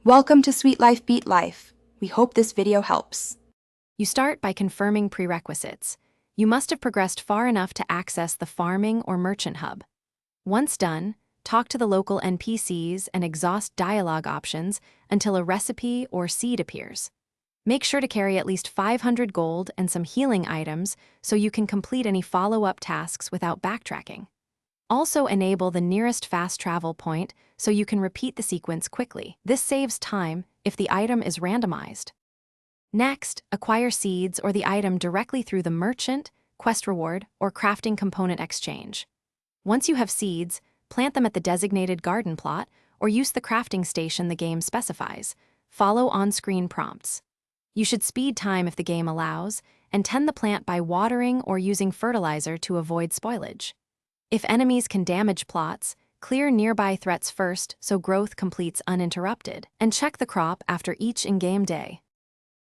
Welcome to Sweet Life Beat Life. We hope this video helps. You start by confirming prerequisites. You must have progressed far enough to access the farming or merchant hub. Once done, talk to the local NPCs and exhaust dialogue options until a recipe or seed appears. Make sure to carry at least 500 gold and some healing items so you can complete any follow-up tasks without backtracking. Also enable the nearest fast travel point so you can repeat the sequence quickly. This saves time if the item is randomized. Next, acquire seeds or the item directly through the merchant, quest reward, or crafting component exchange. Once you have seeds, plant them at the designated garden plot or use the crafting station the game specifies. Follow on-screen prompts. You should speed time if the game allows, and tend the plant by watering or using fertilizer to avoid spoilage. If enemies can damage plots, clear nearby threats first so growth completes uninterrupted, and check the crop after each in-game day.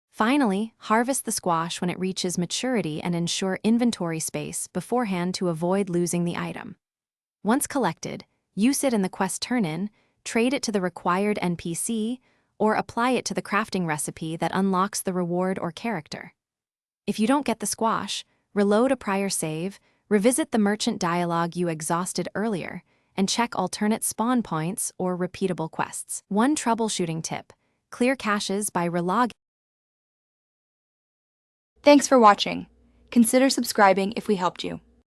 Finally, harvest the squash when it reaches maturity and ensure inventory space beforehand to avoid losing the item. Once collected, use it in the quest turn-in, trade it to the required NPC, or apply it to the crafting recipe that unlocks the reward or character. If you don't get the squash, reload a prior save, revisit the merchant dialogue you exhausted earlier, and check alternate spawn points or repeatable quests. One troubleshooting tip: clear caches by relogging. Thanks for watching. Consider subscribing if we helped you.